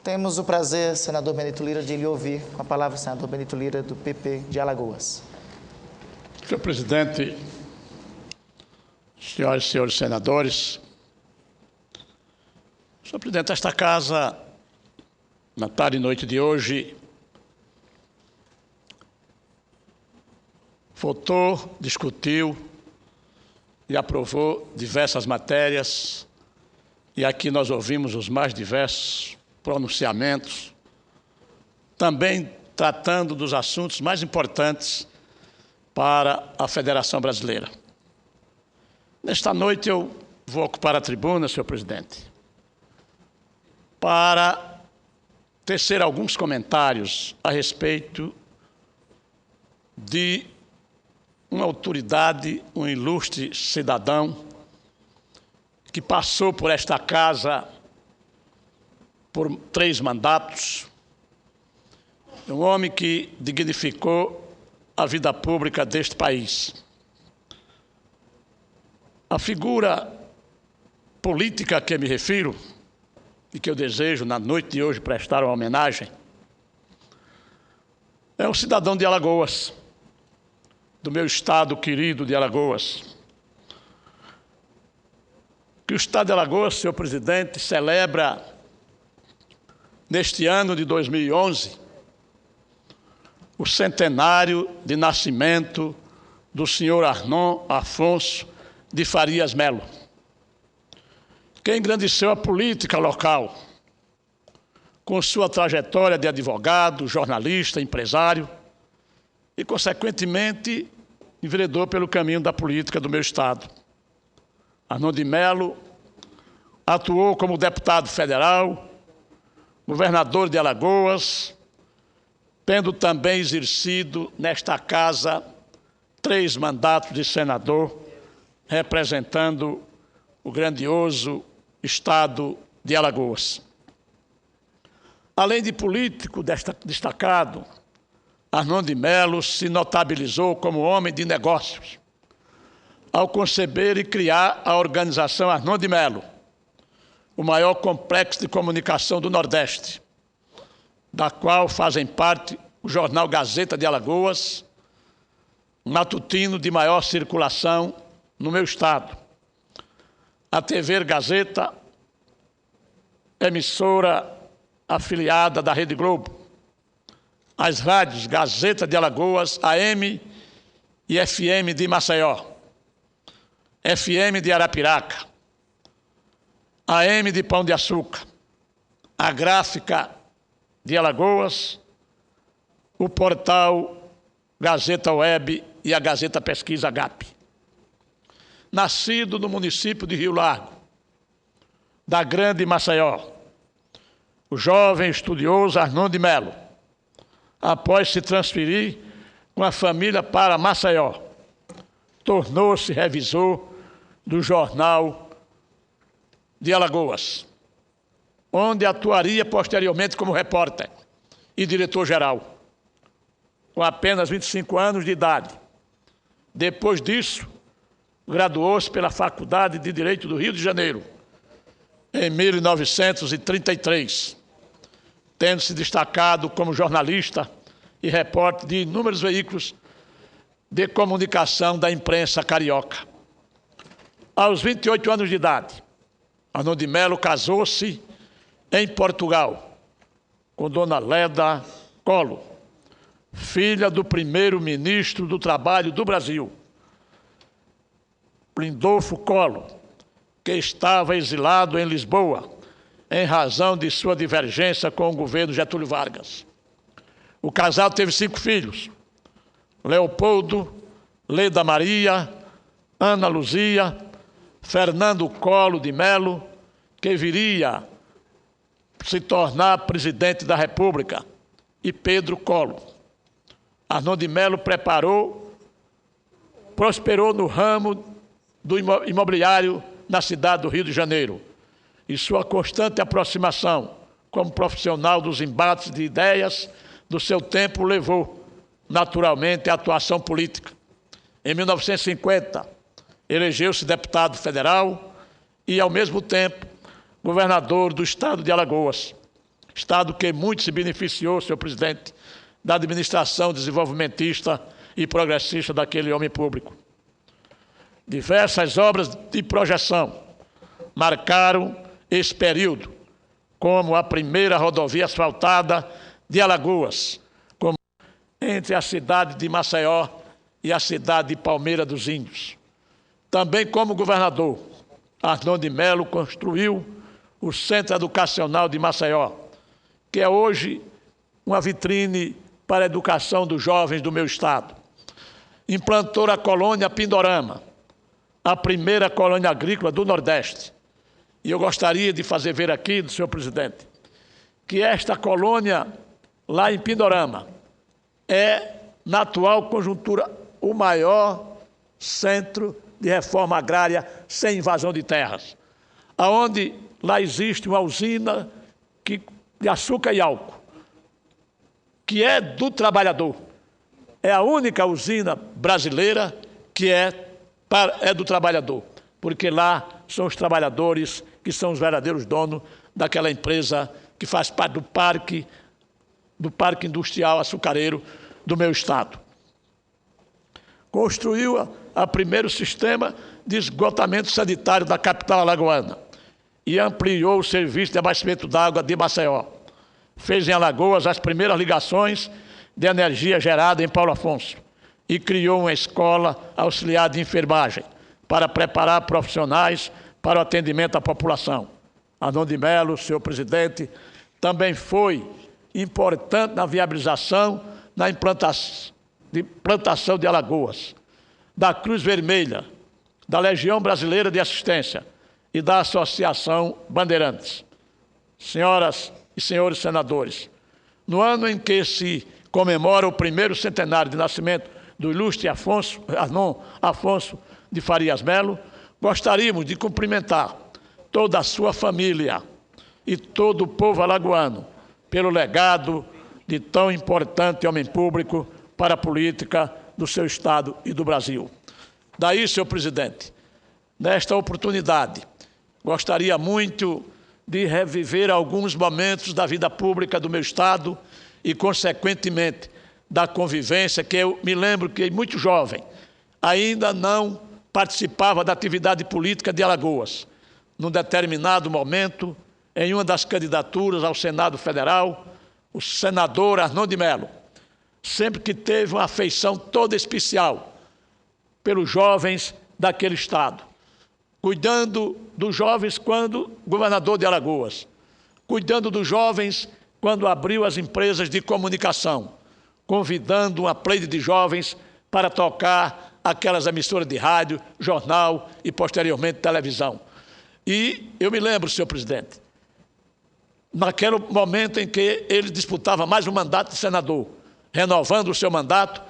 Temos o prazer, senador Benito Lira, de lhe ouvir. Com a palavra, senador Benito Lira, do PP de Alagoas. Senhor presidente, senhoras e senhores senadores, senhor presidente, esta casa, na tarde e noite de hoje, votou, discutiu e aprovou diversas matérias, e aqui nós ouvimos os mais diversos pronunciamentos, também tratando dos assuntos mais importantes para a Federação Brasileira. Nesta noite eu vou ocupar a tribuna, senhor presidente, para tecer alguns comentários a respeito de uma autoridade, um ilustre cidadão que passou por esta casa por 3 mandatos, um homem que dignificou a vida pública deste país. A figura política a que me refiro e que eu desejo, na noite de hoje, prestar uma homenagem, é um cidadão de Alagoas, do meu estado querido de Alagoas. Que o estado de Alagoas, senhor presidente, celebra, neste ano de 2011, o centenário de nascimento do senhor Arnon Afonso de Farias Melo, que engrandeceu a política local, com sua trajetória de advogado, jornalista, empresário, e, consequentemente, enveredou pelo caminho da política do meu estado. Arnon de Melo atuou como deputado federal, governador de Alagoas, tendo também exercido nesta casa 3 mandatos de senador, representando o grandioso estado de Alagoas. Além de político destacado, Arnon de Melo se notabilizou como homem de negócios, ao conceber e criar a organização Arnon de Melo, o maior complexo de comunicação do Nordeste, da qual fazem parte o jornal Gazeta de Alagoas, matutino de maior circulação no meu estado, a TV Gazeta, emissora afiliada da Rede Globo, as rádios Gazeta de Alagoas, AM e FM de Maceió, FM de Arapiraca, AM de Pão de Açúcar, a Gráfica de Alagoas, o portal Gazeta Web e a Gazeta Pesquisa GAP. Nascido no município de Rio Largo, da Grande Maceió, o jovem estudioso Arnon de Melo, após se transferir com a família para Maceió, tornou-se revisor do jornal de Alagoas, onde atuaria posteriormente como repórter e diretor-geral, com apenas 25 anos de idade. Depois disso, graduou-se pela Faculdade de Direito do Rio de Janeiro, em 1933, tendo se destacado como jornalista e repórter de inúmeros veículos de comunicação da imprensa carioca. Aos 28 anos de idade, Arnon de Melo casou-se em Portugal com Dona Leda Collor, filha do primeiro-ministro do Trabalho do Brasil, Lindolfo Collor, que estava exilado em Lisboa em razão de sua divergência com o governo Getúlio Vargas. O casal teve 5 filhos: Leopoldo, Leda Maria, Ana Luzia, Fernando Collor de Melo, que viria se tornar presidente da República, e Pedro Collor. Arnon de Melo prosperou no ramo do imobiliário na cidade do Rio de Janeiro, e sua constante aproximação como profissional dos embates de ideias do seu tempo levou, naturalmente, à atuação política. Em 1950, elegeu-se deputado federal e, ao mesmo tempo, governador do estado de Alagoas, Estado que muito se beneficiou, senhor presidente, da administração desenvolvimentista e progressista daquele homem público. Diversas obras de projeção marcaram esse período, como a primeira rodovia asfaltada de Alagoas, como entre a cidade de Maceió e a cidade de Palmeira dos Índios. Também como governador, Arnon de Melo construiu o Centro Educacional de Maceió, que é hoje uma vitrine para a educação dos jovens do meu estado. Implantou a colônia Pindorama, a primeira colônia agrícola do Nordeste. E eu gostaria de fazer ver aqui, senhor presidente, que esta colônia, lá em Pindorama, é, na atual conjuntura, o maior centro de reforma agrária sem invasão de terras, aonde lá existe uma usina de açúcar e álcool, que é do trabalhador. É a única usina brasileira que é do trabalhador, porque lá são os trabalhadores que são os verdadeiros donos daquela empresa que faz parte do parque industrial açucareiro do meu estado. Construiu o primeiro sistema de esgotamento sanitário da capital alagoana e ampliou o serviço de abastecimento d'água de Maceió. Fez em Alagoas as primeiras ligações de energia gerada em Paulo Afonso e criou uma escola auxiliar de enfermagem para preparar profissionais para o atendimento à população. Arnon de Melo, senhor presidente, também foi importante na viabilização, na implantação de Alagoas, da Cruz Vermelha, da Legião Brasileira de Assistência e da Associação Bandeirantes. Senhoras e senhores senadores, no ano em que se comemora o primeiro centenário de nascimento do ilustre Arnon Afonso de Farias Melo, gostaríamos de cumprimentar toda a sua família e todo o povo alagoano pelo legado de tão importante homem público para a política do seu estado e do Brasil. Daí, senhor presidente, nesta oportunidade, gostaria muito de reviver alguns momentos da vida pública do meu estado e, consequentemente, da convivência, que eu me lembro que, muito jovem, ainda não participava da atividade política de Alagoas. Num determinado momento, em uma das candidaturas ao Senado Federal, o senador Arnon de Melo, sempre que teve uma afeição toda especial pelos jovens daquele estado, cuidando dos jovens quando governador de Alagoas, cuidando dos jovens quando abriu as empresas de comunicação, convidando uma pleide de jovens para tocar aquelas emissoras de rádio, jornal e, posteriormente, televisão. E eu me lembro, senhor presidente, naquele momento em que ele disputava mais um mandato de senador, renovando o seu mandato,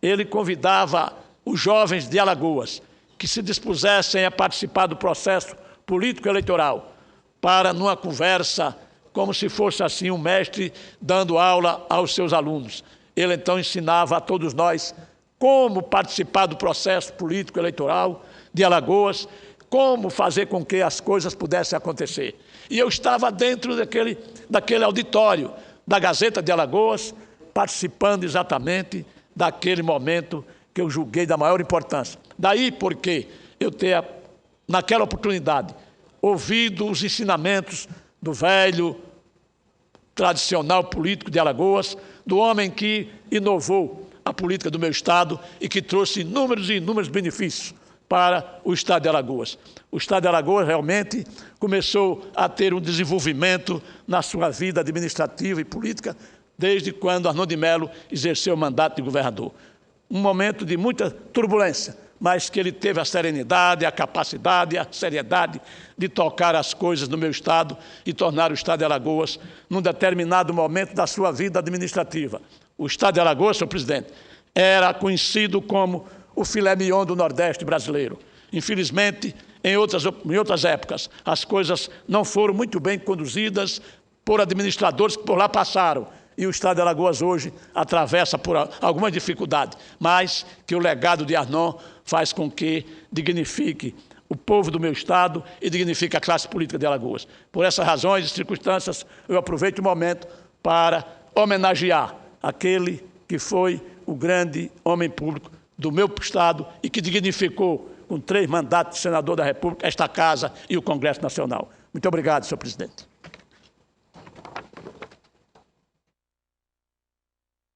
ele convidava os jovens de Alagoas que se dispusessem a participar do processo político-eleitoral para, numa conversa, como se fosse assim um mestre dando aula aos seus alunos. Ele então ensinava a todos nós como participar do processo político-eleitoral de Alagoas, como fazer com que as coisas pudessem acontecer. E eu estava dentro daquele auditório da Gazeta de Alagoas, participando exatamente daquele momento que eu julguei da maior importância. Daí porque eu ter, naquela oportunidade, ouvido os ensinamentos do velho, tradicional político de Alagoas, do homem que inovou a política do meu estado e que trouxe inúmeros e inúmeros benefícios para o estado de Alagoas. O estado de Alagoas realmente começou a ter um desenvolvimento na sua vida administrativa e política desde quando Arnon de Melo exerceu o mandato de governador. Um momento de muita turbulência, mas que ele teve a serenidade, a capacidade, a seriedade de tocar as coisas no meu estado e tornar o estado de Alagoas num determinado momento da sua vida administrativa. O estado de Alagoas, senhor presidente, era conhecido como o filé mignon do Nordeste brasileiro. Infelizmente, em outras épocas, as coisas não foram muito bem conduzidas por administradores que por lá passaram. E o estado de Alagoas hoje atravessa por alguma dificuldade, mas que o legado de Arnon faz com que dignifique o povo do meu Estado e dignifica a classe política de Alagoas. Por essas razões e circunstâncias, eu aproveito o momento para homenagear aquele que foi o grande homem público do meu Estado e que dignificou, com 3 mandatos de senador da República, esta Casa e o Congresso Nacional. Muito obrigado, senhor presidente.